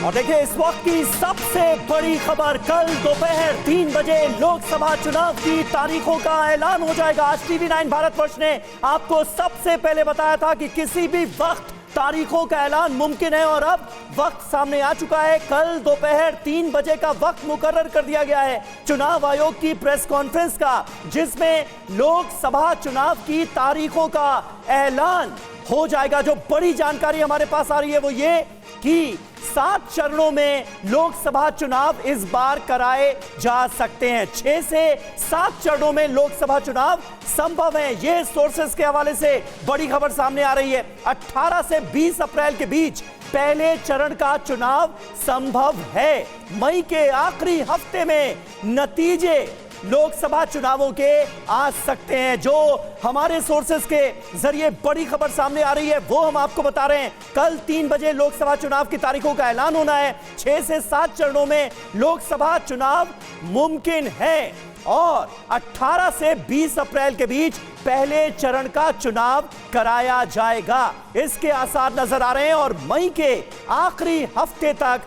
और देखिए इस वक्त की सबसे बड़ी खबर, कल दोपहर 3 बजे लोकसभा चुनाव की तारीखों का ऐलान हो जाएगा। आज TV9 भारतवर्ष ने आपको सबसे पहले बताया था कि किसी भी वक्त तारीखों का ऐलान मुमकिन है और अब वक्त सामने आ चुका है। कल दोपहर 3 बजे का वक्त मुकर्रर कर दिया गया है चुनाव आयोग की प्रेस कॉन्फ्रेंस का, जिसमें लोकसभा चुनाव की तारीखों का ऐलान हो जाएगा। जो बड़ी जानकारी हमारे पास आ रही है वो ये कि 7 चरणों में लोकसभा चुनाव इस बार कराए जा सकते हैं। 6 से 7 चरणों में लोकसभा चुनाव संभव है। यह सोर्सेस के हवाले से बड़ी खबर सामने आ रही है। 18 से 20 अप्रैल के बीच पहले चरण का चुनाव संभव है। मई के आखिरी हफ्ते में नतीजे लोकसभा चुनावों के आ सकते हैं। जो हमारे सोर्सेस के जरिए बड़ी खबर सामने आ रही है वो हम आपको बता रहे हैं। कल 3 बजे लोकसभा चुनाव की तारीखों का ऐलान होना है। 6 से 7 चरणों में लोकसभा चुनाव मुमकिन है और 18 से 20 अप्रैल के बीच पहले चरण का चुनाव कराया जाएगा। इसके आसार नजर आ रहे हैं और मई के आखिरी हफ्ते तक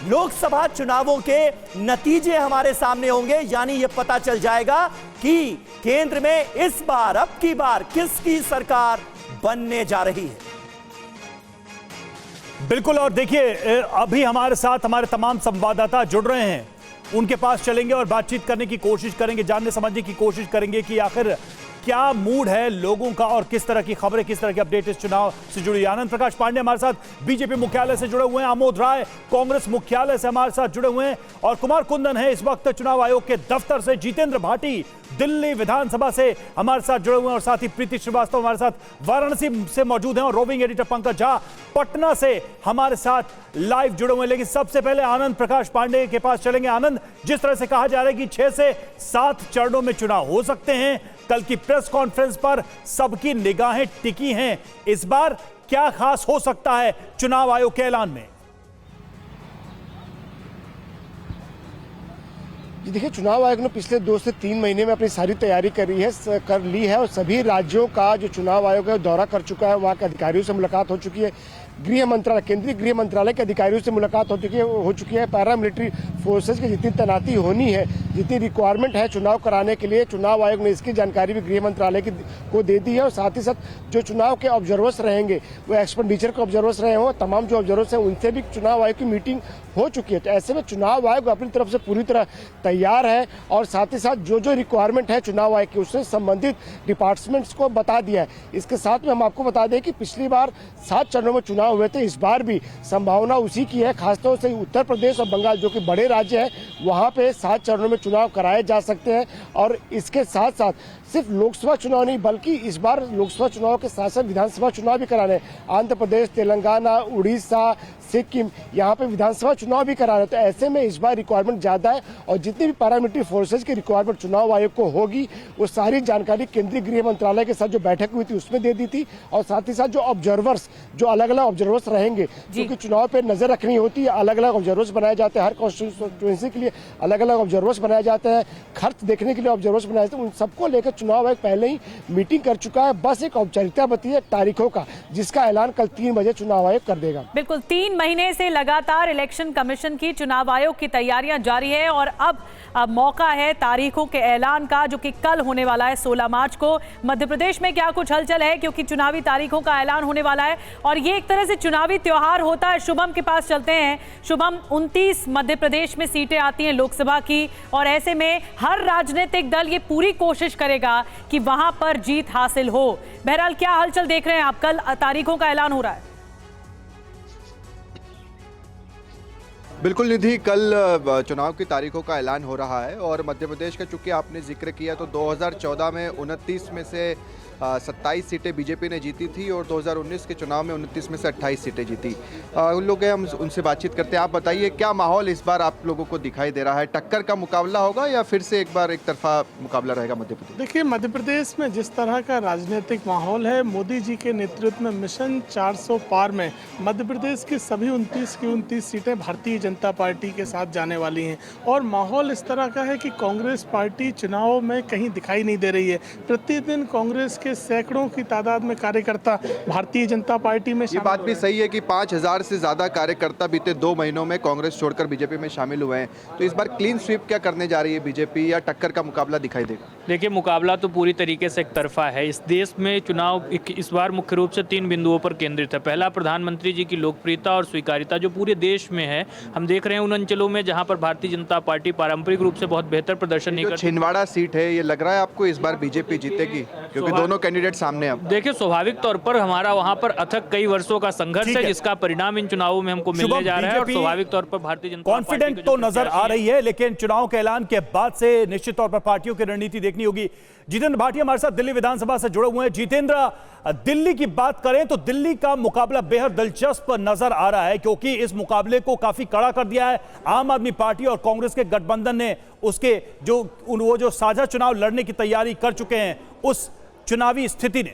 लोकसभा चुनावों के नतीजे हमारे सामने होंगे। यानी यह पता चल जाएगा कि केंद्र में इस बार, अब की बार किसकी सरकार बनने जा रही है। बिल्कुल। और देखिए अभी हमारे साथ हमारे तमाम संवाददाता जुड़ रहे हैं, उनके पास चलेंगे और बातचीत करने की कोशिश करेंगे, जानने समझने की कोशिश करेंगे कि आखिर क्या मूड है लोगों का और किस तरह की खबरें, किस तरह की अपडेट इस चुनाव से जुड़ी। आनंद प्रकाश पांडे हमारे साथ बीजेपी मुख्यालय से जुड़े हुए हैं, आमोद राय कांग्रेस मुख्यालय से हमारे साथ जुड़े हुए हैं और कुमार कुंदन है इस वक्त चुनाव आयोग के दफ्तर से, जीतेंद्र भाटी दिल्ली विधानसभा से हमारे साथ जुड़े हुए हैं और साथ ही प्रीति श्रीवास्तव हमारे साथ वाराणसी से मौजूद हैं और रोविंग एडिटर पंकज झा पटना से हमारे साथ लाइव जुड़े हुए हैं। लेकिन सबसे पहले आनंद प्रकाश पांडे के पास चलेंगे। आनंद, जिस तरह से कहा जा रहा है कि 6 से 7 चरणों में चुनाव हो सकते हैं, कल की प्रेस कॉन्फ्रेंस पर सबकी निगाहें टिकी हैं। इस बार क्या खास हो सकता है चुनाव आयोग के ऐलान में? देखिए, चुनाव आयोग ने पिछले 2 से 3 महीने में अपनी सारी तैयारी कर ली है और सभी राज्यों का जो चुनाव आयोग है दौरा कर चुका है। वहाँ के अधिकारियों से मुलाकात हो चुकी है। गृह मंत्रालय, केंद्रीय गृह मंत्रालय के अधिकारियों से मुलाकात हो चुकी है। पैरामिलिट्री फोर्सेस की जितनी तैनाती होनी है, जितनी रिक्वायरमेंट है चुनाव कराने के लिए, चुनाव आयोग ने इसकी जानकारी भी गृह मंत्रालय को दे दी है। और साथ ही साथ जो चुनाव के ऑब्जर्वर्स रहेंगे, वो एक्सपेंडिचर के ऑब्जर्वर्स रहे हों, तमाम जो ऑब्जर्वर्स हैं उनसे भी चुनाव आयोग की मीटिंग हो चुकी है। तो ऐसे में चुनाव आयोग अपनी तरफ से पूरी तरह तैयार है और साथ ही साथ जो जो रिक्वायरमेंट है चुनाव आयोग की, उसने संबंधित डिपार्टमेंट्स को बता दिया है। इसके साथ में हम आपको बता दें कि पिछली बार 7 चरणों में चुनाव हुए थे, इस बार भी संभावना उसी की है। खासतौर से उत्तर प्रदेश और बंगाल जो कि बड़े राज्य हैं, वहाँ पे 7 चरणों में चुनाव कराए जा सकते हैं। और इसके साथ साथ सिर्फ लोकसभा चुनाव नहीं, बल्कि इस बार लोकसभा चुनाव के साथ साथ विधानसभा चुनाव भी कराने हैं। आंध्र प्रदेश, तेलंगाना, उड़ीसा, सिक्किम, यहाँ पे विधानसभा चुनाव भी करा रहे हैं। तो ऐसे में इस बार रिक्वायरमेंट ज़्यादा है और जितनी भी पैरामिलिट्री फोर्सेज की रिक्वायरमेंट चुनाव आयोग को होगी, वो सारी जानकारी केंद्रीय गृह मंत्रालय के साथ जो बैठक हुई थी उसमें दे दी थी। और साथ ही साथ जो ऑब्जर्वर्स, जो अलग अलग ऑब्जर्वर्स रहेंगे, क्योंकि चुनाव पर नजर रखनी होती है, अलग अलग ऑब्जर्वर्स बनाए जाते हैं। हर कॉन्स्टिट्यूएंसी के लिए अलग अलग ऑब्जर्वर्स बनाए जाते हैं, खर्च देखने के लिए ऑब्जर्वर्स बनाए जाते हैं। उन सबको लेकर चुनाव आयोग पहले ही मीटिंग कर चुका है। बस एक औपचारिकता बची है तारीखों का, जिसका ऐलान कल 3 बजे चुनाव आयोग कर देगा। बिल्कुल, 3 महीने से लगातार इलेक्शन कमीशन की चुनाव आयोग की तैयारियां जारी है और अब मौका है तारीखों के ऐलान का, जो कि कल होने वाला है 16 मार्च को। मध्य प्रदेश में क्या कुछ हलचल है, क्योंकि चुनावी तारीखों का ऐलान होने वाला है और ये एक तरह से चुनावी त्योहार होता है। शुभम के पास चलते हैं। शुभम, 29 मध्य प्रदेश में सीटें आती हैं लोकसभा की और ऐसे में हर राजनीतिक दल ये पूरी कोशिश करेगा कि वहां पर जीत हासिल हो। बहरहाल, क्या हलचल देख रहे हैं आप? कल तारीखों का ऐलान हो रहा है। बिल्कुल निधि, कल चुनाव की तारीखों का ऐलान हो रहा है और मध्य प्रदेश का चूंकि आपने जिक्र किया तो 2014 में 29 में से 27 सीटें बीजेपी ने जीती थी और 2019 के चुनाव में 29 में से 28 सीटें जीती। उन लोग हैं, हम उनसे बातचीत करते हैं। आप बताइए क्या माहौल इस बार आप लोगों को दिखाई दे रहा है? टक्कर का मुकाबला होगा या फिर से एक बार एक तरफा मुकाबला रहेगा मध्य प्रदेश? देखिए, मध्य प्रदेश में जिस तरह का राजनीतिक माहौल है, मोदी जी के नेतृत्व में मिशन 400 पार में मध्य प्रदेश की सभी 29 की 29 सीटें भारतीय जनता पार्टी के साथ जाने वाली हैं और माहौल इस तरह का है कि कांग्रेस पार्टी चुनाव में कहीं दिखाई नहीं दे रही है। प्रतिदिन कांग्रेस के के सैकड़ों की तादाद में कार्यकर्ता भारतीय जनता पार्टी में ये बात भी सही है कि 5000 से ज़्यादा कार्यकर्ता बीते 2 महीनों में कांग्रेस छोड़कर बीजेपी में शामिल हुए हैं। तो इस बार क्लीन स्वीप क्या करने जा रही है बीजेपी, या टक्कर का मुकाबला दिखाई देगा? देखिए, मुकाबला तो पूरी तरीके से एक तरफा है। इस देश में चुनाव इस बार मुख्य रूप से 3 बिंदुओं पर केंद्रित है। पहला, प्रधानमंत्री जी की लोकप्रियता और स्वीकार्यता जो पूरे देश में है। हम देख रहे हैं उन अंचलों में जहां पर भारतीय जनता पार्टी पारंपरिक रूप से बहुत बेहतर प्रदर्शन नहीं करती। छिंदवाड़ा सीट है, ये लग रहा है आपको इस बार बीजेपी जीतेगी, क्योंकि दोनों कैंडिडेट सामने अब? देखिए, स्वाभाविक तौर पर हमारा वहां पर अथक कई वर्षों का संघर्ष है, जिसका परिणाम इन चुनावों में हमको मिलने जा रहा है। और स्वाभाविक तौर पर भारतीय जनता पार्टी कॉन्फिडेंट तो नजर आ रही है, लेकिन चुनाव के ऐलान के बाद से निश्चित तौर पर पार्टियों की रणनीति देखनी होगी। जितेंद्र भाटिया हमारे साथ दिल्ली विधानसभा से जुड़े हुए हैं। जितेंद्र, दिल्ली की बात करें तो दिल्ली का मुकाबला बेहद दिलचस्प नजर आ रहा है, क्योंकि इस मुकाबले को काफी कड़ा कर दिया है आम आदमी पार्टी और कांग्रेस के गठबंधन ने। उसके वो जो साझा चुनाव लड़ने की तैयारी कर चुके हैं उस चुनावी स्थिति ने।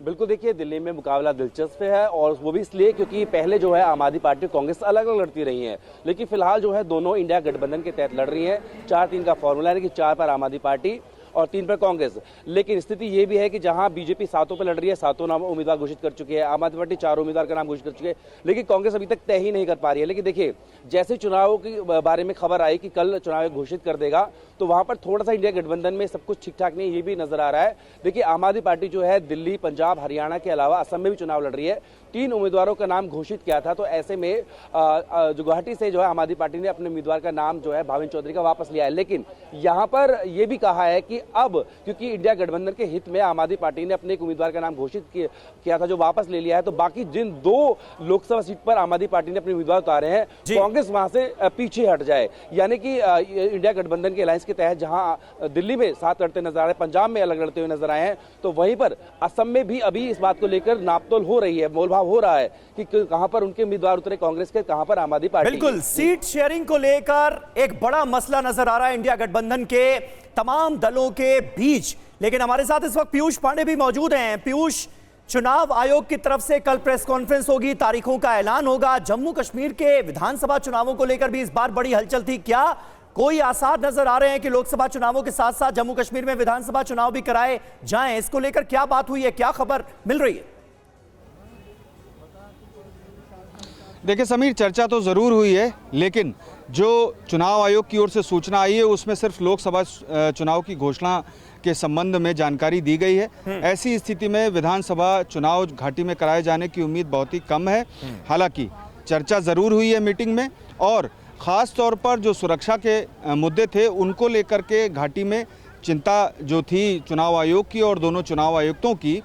बिल्कुल, देखिए दिल्ली में मुकाबला दिलचस्प है, और वो भी इसलिए क्योंकि पहले जो है आम आदमी पार्टी कांग्रेस अलग अलग लड़ती रही हैं, लेकिन फिलहाल जो है दोनों इंडिया गठबंधन के तहत लड़ रही हैं। 4-3 का फॉर्मूला है कि 4 पर आम आदमी पार्टी और 3 पर कांग्रेस। लेकिन स्थिति ये भी है कि जहां बीजेपी 7 पर लड़ रही है, 7 नाम उम्मीदवार घोषित कर चुकी है, आम आदमी पार्टी 4 उम्मीदवार का नाम घोषित कर चुकी है, लेकिन कांग्रेस अभी तक तय ही नहीं कर पा रही है। लेकिन देखिए, जैसे चुनावों के बारे में खबर आई कि कल चुनाव घोषित कर देगा, तो वहां पर थोड़ा सा इंडिया गठबंधन में सब कुछ ठीक ठाक नहीं, ये भी नजर आ रहा है। देखिए, आम आदमी पार्टी जो है दिल्ली, पंजाब, हरियाणा के अलावा असम में भी चुनाव लड़ रही है। 3 उम्मीदवारों का नाम घोषित किया था, तो ऐसे में जो गुवाहाटी से जो है आम आदमी पार्टी ने अपने उम्मीदवार का नाम जो है भाविन चौधरी का वापस लिया है। लेकिन यहाँ पर यह भी कहा है कि अब क्योंकि इंडिया गठबंधन के हित में आम आदमी पार्टी ने अपने एक उम्मीदवार का नाम घोषित किया था, जो वापस ले लिया है, तो बाकी जिन 2 लोकसभा सीट पर आम आदमी पार्टी ने अपने उम्मीदवार उतारे हैं, कांग्रेस वहां से पीछे हट जाए। यानी कि इंडिया गठबंधन के अलायंस के तहत जहां दिल्ली में 7 लड़ते नजर आ रहे हैं, पंजाब में अलग लड़ते हुए नजर आए हैं, तो वहीं पर असम में भी अभी इस बात को लेकर नापतोल हो रही है, मोलभाव हो रहा है कि कहां पर उनके उम्मीदवार उतरे कांग्रेस के, कहां पर आम आदमी पार्टी। बिल्कुल, सीट शेयरिंग को लेकर एक बड़ा मसला नजर आ रहा है इंडिया गठबंधन के तमाम दलों के बीच। लेकिन हमारे साथ इस वक्त पीयूष पांडे भी मौजूद हैं। पीयूष, चुनाव आयोग की तरफ से कल प्रेस कॉन्फ्रेंस होगी, तारीखों का ऐलान होगा। जम्मू कश्मीर के विधानसभा चुनावों को लेकर भी इस बार बड़ी हलचल थी। क्या कोई आसार नजर आ रहे हैं कि लोकसभा चुनावों के साथ साथ जम्मू कश्मीर में विधानसभा चुनाव भी कराए जाएं? इसको लेकर क्या बात हुई है, क्या खबर मिल रही है? देखिए समीर, चर्चा तो ज़रूर हुई है, लेकिन जो चुनाव आयोग की ओर से सूचना आई है उसमें सिर्फ लोकसभा चुनाव की घोषणा के संबंध में जानकारी दी गई है। ऐसी स्थिति में विधानसभा चुनाव घाटी में कराए जाने की उम्मीद बहुत ही कम है। हालांकि चर्चा ज़रूर हुई है मीटिंग में, और ख़ास तौर पर जो सुरक्षा के मुद्दे थे उनको लेकर के घाटी में चिंता जो थी चुनाव आयोग की और दोनों चुनाव आयुक्तों की,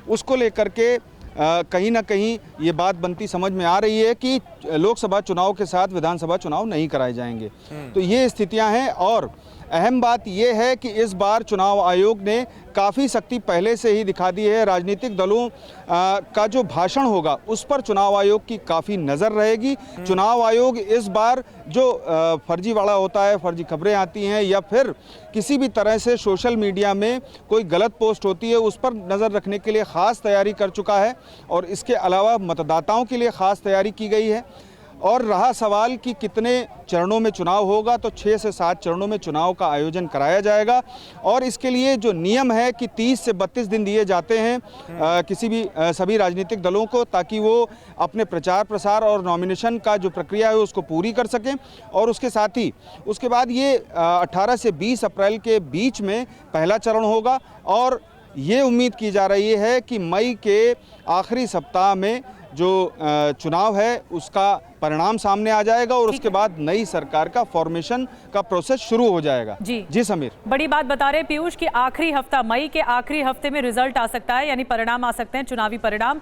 उसको लेकर के कहीं ना कहीं ये बात बनती समझ में आ रही है कि लोकसभा चुनाव के साथ विधानसभा चुनाव नहीं कराए जाएंगे। तो ये स्थितियां हैं, और अहम बात यह है कि इस बार चुनाव आयोग ने काफ़ी सख्ती पहले से ही दिखा दी है। राजनीतिक दलों का जो भाषण होगा उस पर चुनाव आयोग की काफ़ी नज़र रहेगी। चुनाव आयोग इस बार जो फर्जीवाड़ा होता है, फर्जी खबरें आती हैं, या फिर किसी भी तरह से सोशल मीडिया में कोई गलत पोस्ट होती है, उस पर नज़र रखने के लिए ख़ास तैयारी कर चुका है। और इसके अलावा मतदाताओं के लिए ख़ास तैयारी की गई है। और रहा सवाल कि कितने चरणों में चुनाव होगा, तो 6 से 7 चरणों में चुनाव का आयोजन कराया जाएगा। और इसके लिए जो नियम है कि 30 से 32 दिन दिए जाते हैं सभी राजनीतिक दलों को, ताकि वो अपने प्रचार प्रसार और नॉमिनेशन का जो प्रक्रिया है उसको पूरी कर सकें। और उसके साथ ही उसके बाद ये 18 से 20 अप्रैल के बीच में पहला चरण होगा, और ये उम्मीद की जा रही है कि मई के आखिरी सप्ताह में जो चुनाव है उसका परिणाम सामने आ जाएगा, और उसके बाद नई सरकार का फॉर्मेशन का प्रोसेस शुरू हो जाएगा। जी समीर, बड़ी बात बता रहे पीयूष कि आखिरी हफ्ता, मई के आखिरी हफ्ते में रिजल्ट आ सकता है, यानी परिणाम आ सकते हैं, चुनावी परिणाम।